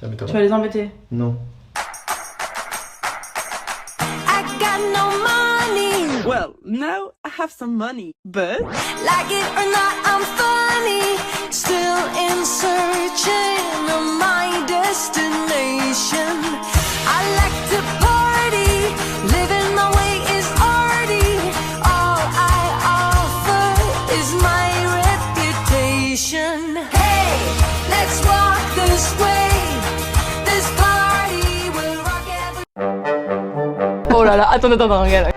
Tu vas les embêter? Non. Well, now I have some money, but like it or not, I'm funny. Still in searching of my destination. I like to party, living my way is arty. All I offer is my reputation. Hey, let's walk this way. This party will rock every. Oh là là, attends, regarde.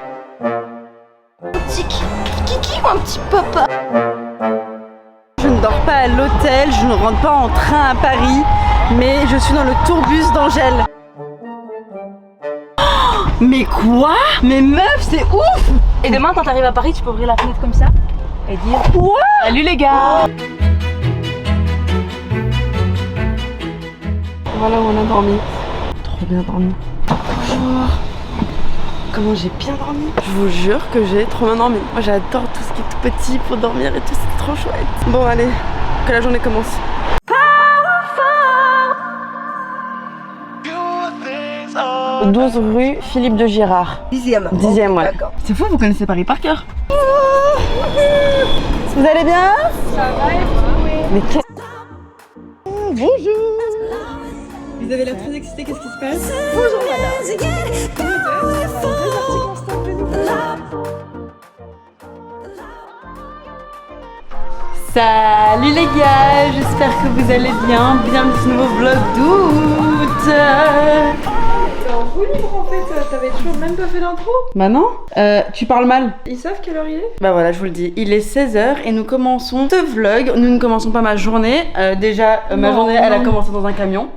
Kiki ou un petit papa? Je ne dors pas à l'hôtel, je ne rentre pas en train à Paris, mais je suis dans le tourbus d'Angèle. Oh, mais quoi? Mais meuf, c'est ouf! Et demain, quand t'arrives à Paris, tu peux ouvrir la fenêtre comme ça et dire Quoi? salut les gars! Voilà où on a dormi. Trop bien dormi. Bonjour. Comment j'ai bien dormi. Je vous jure que j'ai trop bien dormi. Moi j'adore tout ce qui est tout petit pour dormir et tout, c'est trop chouette. Bon allez, que la journée commence. 12 rue Philippe de Girard. 10e. 10e, ouais. C'est fou, vous connaissez Paris par cœur. Vous allez bien? Ça va et vous? Mais bonjour. Vous avez l'air très excité, qu'est-ce qui se passe? Bonjour madame. Salut les gars, j'espère que vous allez bien. Bienvenue sur ce nouveau vlog d'août. T'es en roue libre en fait, t'avais toujours même pas fait l'intro. Bah non, tu parles mal. Ils savent quelle heure il est? Bah voilà, je vous le dis, il est 16h et nous commençons ce vlog. Nous ne commençons pas ma journée. Ma journée, elle a commencé dans un camion,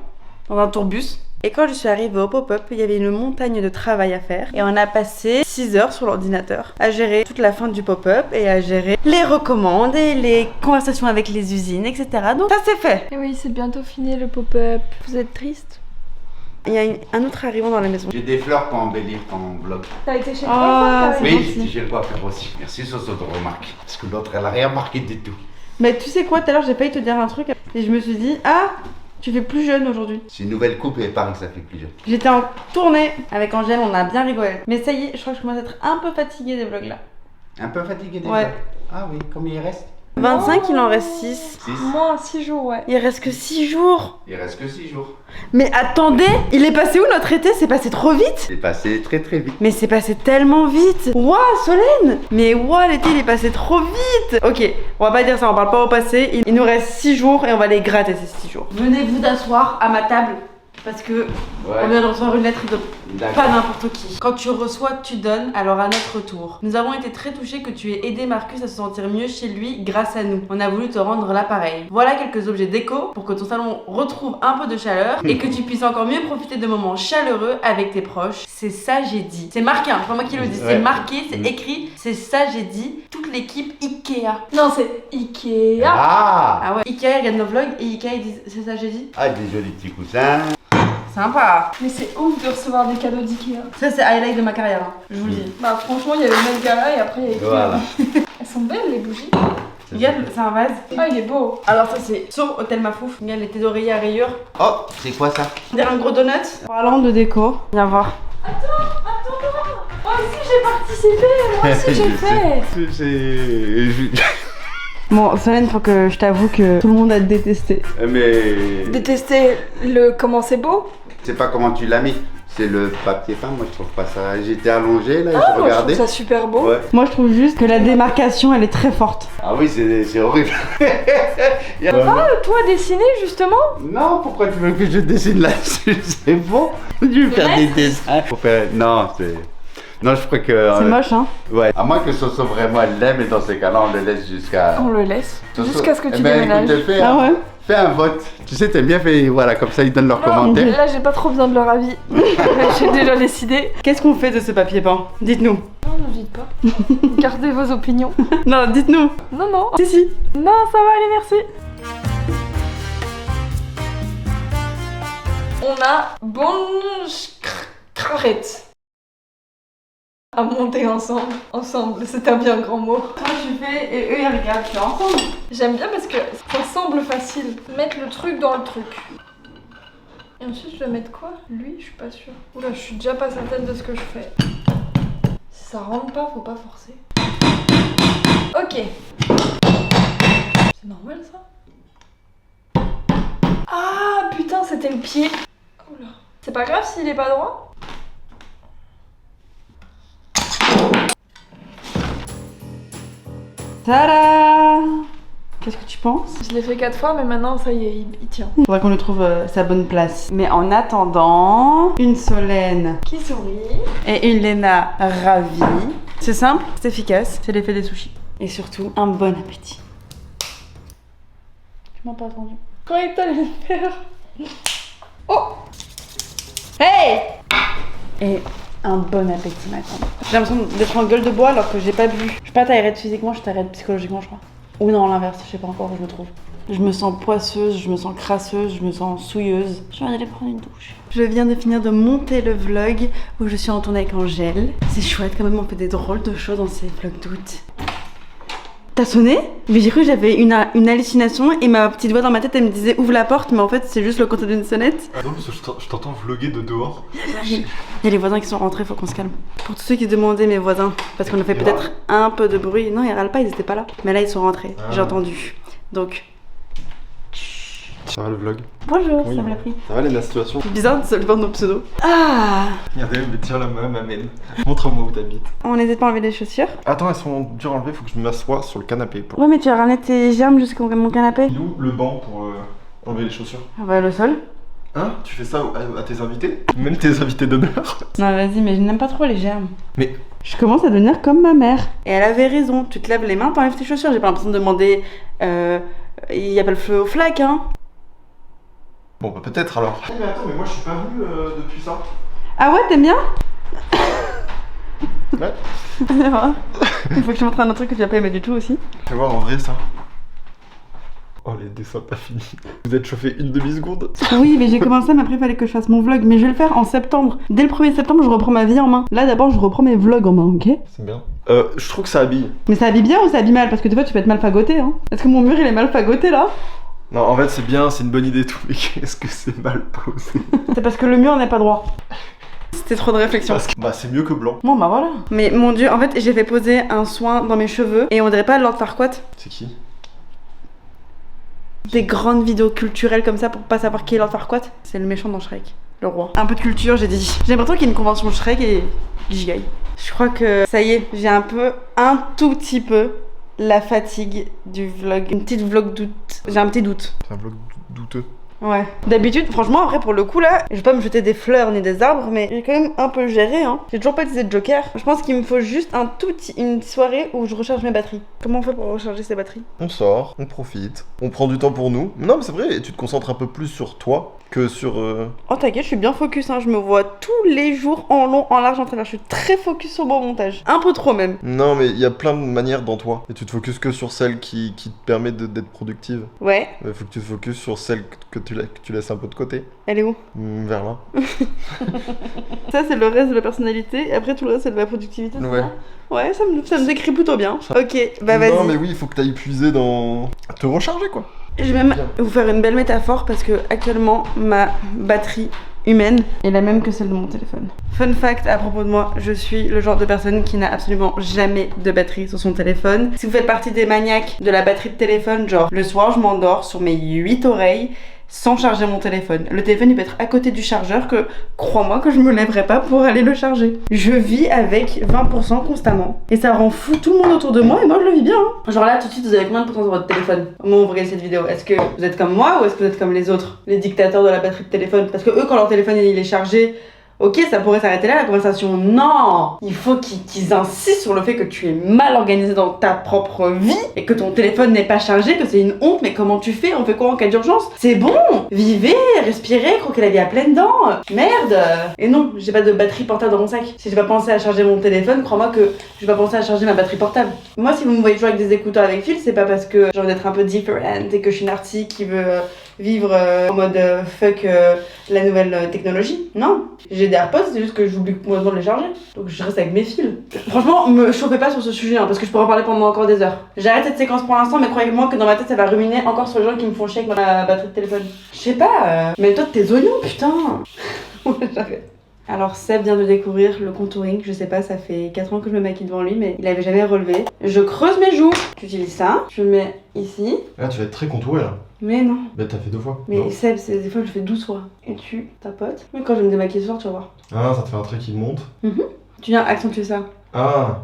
dans un tourbus. Et quand je suis arrivée au pop-up, il y avait une montagne de travail à faire. Et on a passé 6 heures sur l'ordinateur à gérer toute la fin du pop-up et à gérer les recommandes et les conversations avec les usines, etc. Donc ça c'est fait. Et oui, c'est bientôt fini le pop-up. Vous êtes triste? Il y a un autre arrivant dans la maison. J'ai des fleurs pour embellir ton vlog. T'as été chez le Ah, coiffeur, c'est Karine? Oui, gentil. j'étais chez le coiffeur aussi. Merci sur cette remarque. Parce que l'autre, elle a rien remarqué du tout. Mais tu sais quoi, tout à l'heure j'ai failli te dire un truc et je me suis dit, ah, tu fais plus jeune aujourd'hui. C'est une nouvelle coupe et il paraît que ça fait plus jeune. J'étais en tournée avec Angèle, on a bien rigolé. Mais ça y est, je crois que je commence à être un peu fatiguée des vlogs là. Un peu fatigué des Ouais. vlogs. Ah oui, combien il reste? 25, il en reste 6. 6. Moins 6 jours, ouais. Il reste que 6 jours. Il reste que 6 jours. Mais attendez, il est passé où notre été? C'est passé trop vite. C'est passé très très vite. Mais c'est passé tellement vite. Ouah, Solène. Mais ouah, l'été il est passé trop vite. Ok, on va pas dire ça, on parle pas au passé. Il nous reste 6 jours et on va les gratter ces 6 jours. Venez vous asseoir à ma table. Parce que on vient de recevoir une lettre de pas n'importe qui. Quand tu reçois, tu donnes, alors à notre tour. Nous avons été très touchés que tu aies aidé Marcus à se sentir mieux chez lui grâce à nous. On a voulu te rendre l'appareil. Voilà quelques objets déco pour que ton salon retrouve un peu de chaleur et que tu puisses encore mieux profiter de moments chaleureux avec tes proches. C'est ça j'ai dit. C'est marqué, hein, c'est pas moi qui le dis, c'est marqué, c'est écrit. C'est ça j'ai dit. Toute l'équipe Ikea. Non, c'est Ikea. Ah Ah ouais, Ikea regarde nos vlogs et Ikea ils disent c'est ça j'ai dit. Ah, des jolis petits coussins. Sympa. Mais c'est ouf de recevoir des cadeaux d'Ikea. Ça c'est highlight de ma carrière, hein, je vous le dis. Bah franchement, il y avait le même gars là et après il y a Ikea. Voilà. Elles sont belles les bougies. Regarde, c'est un vase. Ah, il est beau. Alors ça c'est sur Hôtel Mafouf. Regarde les thés d'oreiller à rayures. Oh, c'est quoi ça? On dirait un gros donut. Parlant de déco, viens voir. Moi aussi j'ai participé, moi aussi j'ai fait. Bon, Solène, faut que je t'avoue que tout le monde a détesté. Mais Détester le comment c'est beau. c'est pas comment tu l'as mis. C'est le papier peint, moi je trouve pas ça. J'étais allongé là, Ah, je moi je regardais. trouve ça super beau. Ouais. Moi je trouve juste que la démarcation elle est très forte. Ah oui, c'est horrible. Ah, toi dessiner justement? Non, pourquoi tu veux que je dessine là-dessus? C'est bon. Tu veux faire des dessins pour faire... Non, c'est... Non, je crois que... C'est moche hein. Ouais. À moins que Soso vraiment l'aime et dans ces cas-là, on le laisse jusqu'à... On le laisse. Soso- Jusqu'à ce que tu Eh ben, déménages. écoute, fais, Ah ouais. fais un vote. Tu sais, t'aimes bien faire... Voilà, comme ça, ils donnent leurs Non, commentaires. là j'ai pas trop besoin de leur avis. J'ai déjà décidé. Qu'est-ce qu'on fait de ce papier peint? Dites-nous. Non, ne dites pas. Gardez vos opinions. Non, dites-nous. Non, non. Si, si. Non, ça va aller, merci. On a bonne crarette à monter ensemble. Ensemble, c'est un bien grand mot. Moi je fais et eux ils regardent, tu vois, ensemble. J'aime bien parce que ça semble facile. Mettre le truc dans le truc. Et ensuite, je dois mettre quoi? Lui, je suis pas sûre. Oula, je suis déjà pas certaine de ce que je fais. Si ça rentre pas, faut pas forcer. Ok. C'est normal ça? Ah putain, c'était le pied. Oula. C'est pas grave s'il est pas droit? Tada! Qu'est-ce que tu penses? Je l'ai fait 4 fois, mais maintenant ça y est, il tient. Faudra qu'on lui trouve sa bonne place. Mais en attendant, une Solène Qui sourit? et une Léna ravie. C'est simple, c'est efficace, c'est l'effet des sushis. Et surtout, un bon appétit. Tu m'as pas attendu. Quand il t'allait le faire? Oh! Hey! Et un bon appétit maintenant. J'ai l'impression d'être en gueule de bois alors que j'ai pas bu. Je suis pas taille raide physiquement, je suis taille raide psychologiquement, je crois. Ou non, l'inverse, je sais pas encore où je me trouve. Je me sens poisseuse, je me sens crasseuse, je me sens souilleuse. Je viens d'aller prendre une douche. Je viens de finir de monter le vlog où je suis en tournée avec Angèle. C'est chouette quand même, on fait des drôles de choses dans ces vlogs d'août. T'as sonné? Mais j'ai cru que j'avais une hallucination et ma petite voix dans ma tête elle me disait ouvre la porte, mais en fait c'est juste le compte d'une sonnette. Ah non, parce que je t'entends vlogger de dehors. Il y a les voisins qui sont rentrés, faut qu'on se calme. Pour tous ceux qui se demandaient mes voisins, parce qu'on a fait peut-être un peu de bruit. Non, ils râlent pas, ils étaient pas là. Mais là ils sont rentrés, j'ai entendu. Donc, Ça va le vlog? bonjour, Oui. ça me l'a pris. Ça va Léna, situation? C'est bizarre de se lever nos pseudos. Ah! Regardez, mais tiens la main m'amène. Montre-moi où t'habites. On n'hésite pas à enlever les chaussures. Attends, elles sont dures à enlever, faut que je m'assoie sur le canapé. Pour... Ouais, mais tu as ramené tes germes jusqu'à mon canapé. Il est où le banc pour enlever les chaussures? Ah bah le sol. Hein? Tu fais ça à tes invités? Même tes invités d'honneur? Non, vas-y, mais je n'aime pas trop les germes. Mais Je commence à devenir comme ma mère. Et elle avait raison, tu te lèves les mains, t'enlèves tes chaussures. J'ai pas l'impression de demander. Il y a pas le feu au flac, hein. bon, bah peut-être alors. Mais attends, mais moi je suis pas venu depuis ça. Ah ouais, t'aimes bien? Ouais. Il faut que je montre un autre truc que tu vas pas aimer du tout aussi. Fais voir en vrai ça. Oh, les dessins pas finis. Vous êtes chauffé une demi-seconde? Oui, mais j'ai commencé, mais après il fallait que je fasse mon vlog. Mais je vais le faire en septembre. Dès le 1er septembre, je reprends ma vie en main. Là d'abord, je reprends mes vlogs en main, ok? C'est bien. Je trouve que ça habille. Mais ça habille bien ou ça habille mal? Parce que des fois, tu peux être mal fagoté, hein. Est-ce que mon mur il est mal fagoté là? Non, en fait c'est bien, c'est une bonne idée et tout, mais qu'est-ce que c'est mal posé. C'est parce que le mur n'est pas droit. C'était trop de réflexion. Parce que, bah c'est mieux que blanc. Bon bah voilà. Mais mon dieu, en fait j'ai fait poser un soin dans mes cheveux et on dirait pas Lord Farquaad. C'est qui? Des grandes vidéos culturelles comme ça pour pas savoir qui est Lord Farquaad. C'est le méchant dans Shrek, le roi. Un peu de culture j'ai dit. J'ai l'impression qu'il y a une convention Shrek et j'y aille. Je crois que ça y est, j'ai un tout petit peu la fatigue du vlog. Une petite vlog doute. J'ai un petit doute. C'est un vlog douteux. Ouais. D'habitude, franchement, après pour le coup là, je vais pas me jeter des fleurs ni des arbres, mais j'ai quand même un peu géré, hein. J'ai toujours pas utilisé de joker. Je pense qu'il me faut juste une soirée où je recharge mes batteries. Comment on fait pour recharger ces batteries? On sort, on profite, on prend du temps pour nous. Non mais c'est vrai, tu te concentres un peu plus sur toi que sur... Oh t'inquiète, je suis bien focus, hein. Je me vois tous les jours en long, en large, en travers. Je suis très focus sur mon montage. Un peu trop même. Non mais il y a plein de manières dans toi. Et tu te focuses que sur celle qui te permet d'être productive. Ouais. Il faut que tu te focuses sur celle que tu laisses un peu de côté. Elle est où? Vers là. Ça c'est le reste de la personnalité, et après tout le reste c'est de la productivité. c'est Ouais. ça Ouais, ça me décrit plutôt bien. Ok, bah vas-y. Non mais oui, il faut que t'ailles puiser dans... te recharger quoi. Je vais même vous faire une belle métaphore parce que actuellement ma batterie humaine est la même que celle de mon téléphone. Fun fact à propos de moi, je suis le genre de personne qui n'a absolument jamais de batterie sur son téléphone. Si vous faites partie des maniaques de la batterie de téléphone, genre le soir je m'endors sur mes 8 oreilles sans charger mon téléphone. Le téléphone il peut être à côté du chargeur que, crois-moi que je me lèverai pas pour aller le charger. Je vis avec 20% constamment. Et ça rend fou tout le monde autour de moi et moi je le vis bien. Hein. Genre là tout de suite vous avez combien de pourcents sur votre téléphone au moment où vous regardez cette vidéo? Est-ce que vous êtes comme moi ou est-ce que vous êtes comme les autres? Les dictateurs de la batterie de téléphone? Parce que eux quand leur téléphone il est chargé, ok, ça pourrait s'arrêter là la conversation. Non! Il faut qu'ils insistent sur le fait que tu es mal organisé dans ta propre vie et que ton téléphone n'est pas chargé, que c'est une honte, mais comment tu fais? On fait quoi en cas d'urgence? C'est bon! Vivez, respirez, croquez la vie à pleines dents! Merde! Et non, j'ai pas de batterie portable dans mon sac. Si j'ai pas pensé à charger mon téléphone, crois-moi que je vais pas penser à charger ma batterie portable. Moi, si vous me voyez toujours avec des écouteurs avec fil, c'est pas parce que j'ai envie d'être un peu different et que je suis une arty qui veut vivre en mode fuck la nouvelle technologie. Non, j'ai des AirPods, c'est juste que j'oublie complètement de les charger. Donc je reste avec mes fils. Franchement, me chauffez pas sur ce sujet parce que je pourrais en parler pendant encore des heures. J'arrête cette séquence pour l'instant, mais croyez-moi que dans ma tête ça va ruminer encore sur les gens qui me font chier avec ma batterie de téléphone. Je sais pas, mais toi de tes oignons, putain. J'arrête. Alors Seb vient de découvrir le contouring, je sais pas, ça fait 4 ans que je me maquille devant lui, mais il avait jamais relevé. Je creuse mes joues, j'utilise ça, je le mets ici. Ah, tu vas être très contouré là. Mais non. Bah, t'as fait 2 fois. Mais Non. Seb, des fois je le fais 12 fois. Et tu tapotes. Mais quand je vais me démaquiller ce soir, tu vas voir. Ah, ça te fait un trait qui monte. Tu viens accentuer ça. Ah,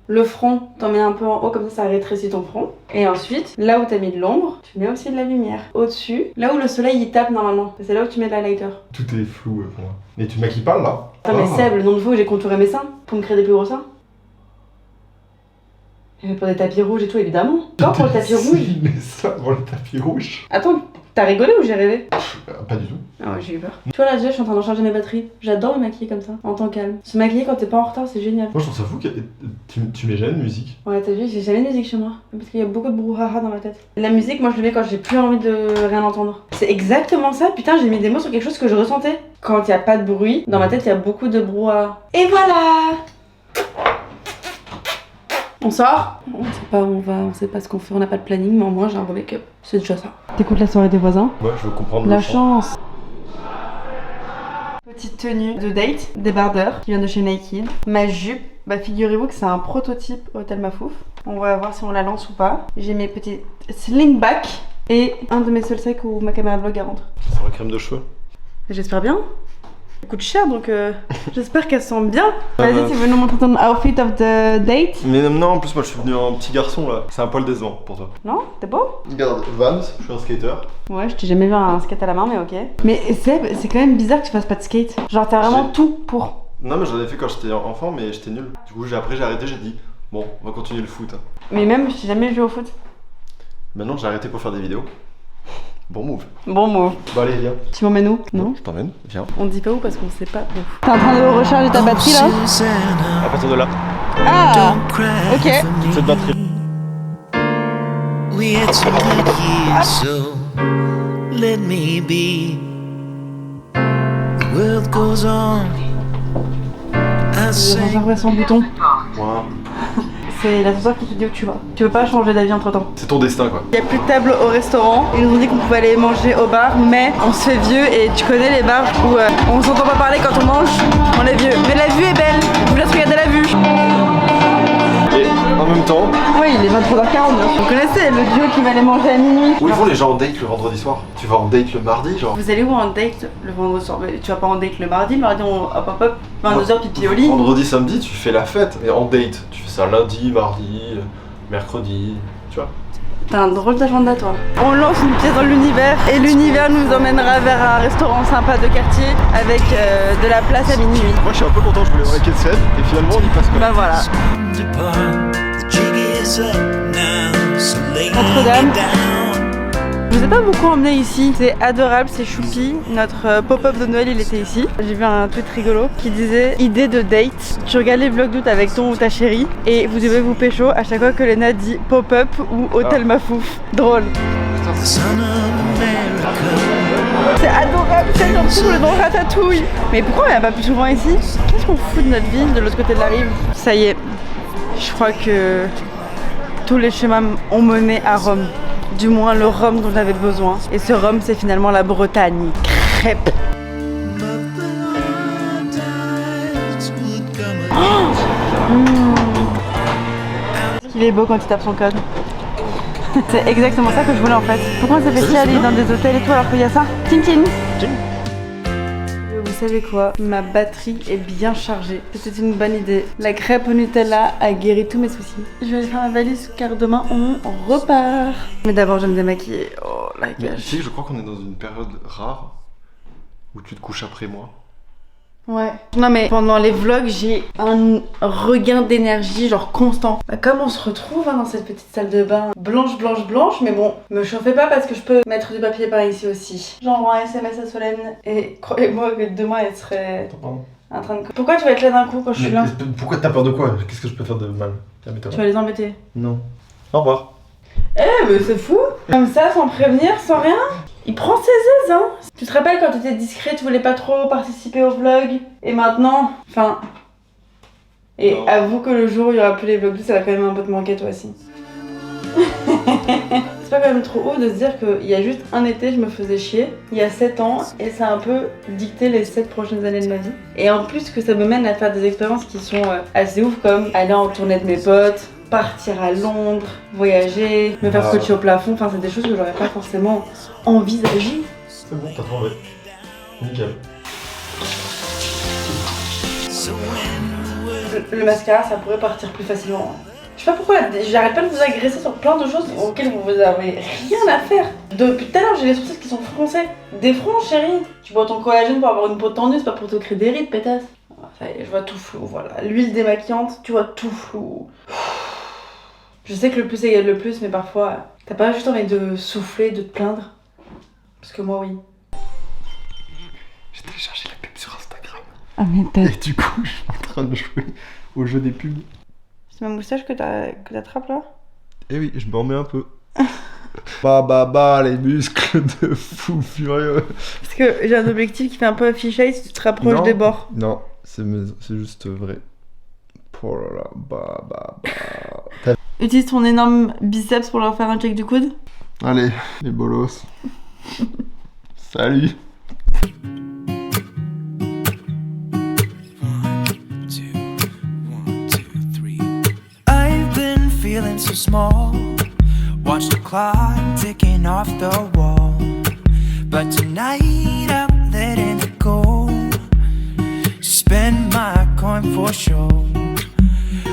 Le front, t'en mets un peu en haut, comme ça rétrécit ton front. Et ensuite, là où t'as mis de l'ombre, tu mets aussi de la lumière. Au-dessus, là où le soleil il tape normalement. C'est là où tu mets de la lighter. tout est flou pour moi. Mais tu maquilles pas là? Attends, mais Seb, le nombre de fois où j'ai contouré mes seins pour me créer des plus gros seins. Et pour des tapis rouges et tout, évidemment. Quand pour le tapis rouge. Mais ça, pour le tapis rouge. Attends, t'as rigolé ou j'ai rêvé? Pas du tout. Ah ouais, j'ai eu peur. Tu vois là déjà, je suis en train de recharger mes batteries. J'adore me maquiller comme ça, en temps calme. Se maquiller quand t'es pas en retard, c'est génial. Moi, je trouve ça fou que tu mets jamais de musique. Ouais, t'as vu, j'ai jamais de musique chez moi. Parce qu'il y a beaucoup de brouhaha dans ma tête. La musique, moi je le mets quand j'ai plus envie de rien entendre. C'est exactement ça, putain, j'ai mis des mots sur quelque chose que je ressentais. Quand il y a pas de bruit, dans ma tête il y a beaucoup de brouhaha. Et voilà! On sort? On sait pas où on va, on sait pas ce qu'on fait, on n'a pas de planning, mais au moins j'ai un beau make-up. C'est déjà ça. T'écoutes la soirée des voisins? Ouais, je veux comprendre La le son. chance! Petite tenue de date, débardeur qui vient de chez Nike. Ma jupe, bah figurez-vous que c'est un prototype Hôtel Mafouf. On va voir si on la lance ou pas. J'ai mes petits slingback et un de mes seuls sacs où ma caméra de vlog rentre. C'est la crème de cheveux. J'espère bien. Elle coûte cher donc j'espère qu'elle sent bien. Ah Vas-y, bah. tu veux nous montrer ton outfit of the date? Mais non, en plus, moi, je suis venu en petit garçon là. C'est un poil décevant pour toi. Non? T'es beau? Regarde, Vans, je suis un skater. Ouais, je t'ai jamais vu un skate à la main, mais ok. Mais Seb, c'est quand même bizarre que tu fasses pas de skate. Genre, t'as vraiment tout pour. Non, mais j'en ai fait quand j'étais enfant, mais j'étais nul. Du coup, après, j'ai arrêté, j'ai dit, bon, on va continuer le foot. Hein. Mais même, je t'ai jamais joué au foot. Maintenant, j'ai arrêté pour faire des vidéos. Bon move. Bon mot. Bah, allez, viens. Tu m'emmènes où? Non? Je t'emmène, viens. On dit pas où parce qu'on sait pas où. T'es en train de recharger ta batterie là? À partir de là, Ah! Ok. cette batterie. We had some good years, so let me be. The world goes on. I J'ai sing. changé son bouton. Wow. C'est l'ascenseur qui te dit où tu vas. Tu peux pas changer d'avis entre temps. C'est ton destin, quoi. Il y a plus de table au restaurant. Ils nous ont dit qu'on pouvait aller manger au bar, mais on se fait vieux et tu connais les bars où on s'entend pas parler quand on mange. On est vieux. Mais la vue est belle. Je vous laisse regarder la vue. Et en même temps, Oui, il est 23h40. Vous connaissez le duo qui va aller manger à minuit. où ils vont les gens en date le vendredi soir? Tu vas en date le mardi, genre? Vous allez où en date le vendredi soir? Mais tu vas pas en date le mardi on hop hop hop, 22h pipi au lit. Vendredi, samedi, tu fais la fête. Et en date, tu fais ça lundi, mardi, mercredi, tu vois? T'as un drôle d'agenda toi. On lance une pièce dans l'univers et l'univers nous emmènera vers un restaurant sympa de quartier avec de la place à minuit. Moi, je suis un peu content, je voulais voir quelle scène, et finalement, on y passe quoi. Bah voilà. Depart. The jig is up now, so lay Notre-Dame. down. Je vous ai pas beaucoup emmené ici, c'est adorable, c'est choupi. Notre pop-up de Noël il était ici. J'ai vu un tweet rigolo qui disait idée de date. Tu regardes les vlogs d'août avec ton ou ta chérie et vous devez vous pécho à chaque fois que Léna dit pop-up ou hôtel Mafouf. Drôle. The son of America. C'est adorable, c'est genre tout le nom Ratatouille. Mais pourquoi on vient pas plus souvent ici? Qu'est-ce qu'on fout de notre vie de l'autre côté de la rive? Ça y est, je crois que tous les chemins ont mené à Rome. Du moins le rhum dont j'avais besoin. Et ce rhum c'est finalement la Bretagne. Crêpe. But the hard times would come again. Il est beau quand il tape son code. C'est exactement ça que je voulais en fait. Pourquoi ça fait chier aller dans des hôtels et tout alors qu'il y a ça? Ting ting. Vous savez quoi? Ma batterie est bien chargée. C'était une bonne idée. La crêpe au Nutella a guéri tous mes soucis. Je vais aller faire ma valise car demain on repart. Mais d'abord je vais me démaquiller. Oh la Mais tu gâche. sais que je crois qu'on est dans une période rare où tu te couches après moi. Ouais. Non mais pendant les vlogs j'ai un regain d'énergie genre constant. Bah, comme on se retrouve dans cette petite salle de bain blanche blanche blanche, mais bon, me chauffez pas parce que je peux mettre du papier par ici aussi. J'envoie un SMS à Solène et croyez-moi que demain elle serait Pardon. en train de... Pourquoi tu vas être là d'un coup quand je suis là? Pourquoi t'as peur de quoi? Qu'est-ce que je peux faire de mal? Tu vas les embêter. Non. Au revoir. Eh mais c'est fou. Comme ça, sans prévenir, sans rien. Il prend ses aises, hein. Tu te rappelles quand tu étais discret, tu voulais pas trop participer au vlog? Et maintenant, enfin... Et Non. avoue que le jour où il y aura plus les vlogs, ça va quand même un peu te manquer toi aussi. C'est pas quand même trop haut de se dire qu'il y a juste un été, je me faisais chier, il y a 7 ans, et ça a un peu dicté les 7 prochaines années de ma vie. Et en plus que ça me mène à faire des expériences qui sont assez ouf, comme aller en tournée de mes potes, partir à Londres, voyager, me faire scotcher au plafond, enfin c'est des choses que j'aurais pas forcément envisagées. C'est bon, t'as trouvé. Nickel. So when Le mascara, ça pourrait partir plus facilement. Je sais pas pourquoi, j'arrête pas de vous agresser sur plein de choses auxquelles vous avez rien à faire. Depuis tout à l'heure, j'ai les sourcils qui sont froncés. Défronce, chérie. Tu bois ton collagène pour avoir une peau tendue, c'est pas pour te créer des rides, pétasse. Ça y est, je vois tout flou, voilà. L'huile démaquillante, tu vois tout flou. Je sais que le plus égale le plus, mais parfois, t'as pas juste envie de souffler, de te plaindre. Parce que moi, oui. J'ai téléchargé la pub sur Instagram. Ah mais Et du coup, je suis en train de jouer au jeu des pubs. c'est ma moustache que t'attrapes là? Eh oui, je m'en mets un peu. Bah, les muscles de fou furieux. Parce que j'ai un objectif qui fait un peu affiché si tu te rapproches Non. des bords. Non, c'est juste vrai. Oh là là, bah. Utilise ton énorme biceps pour leur faire un check du coude. Allez, les bolos. Salut. I've been feeling so small. Watch the clock ticking off the wall. But tonight I'm letting it go. Spend my coin for sure.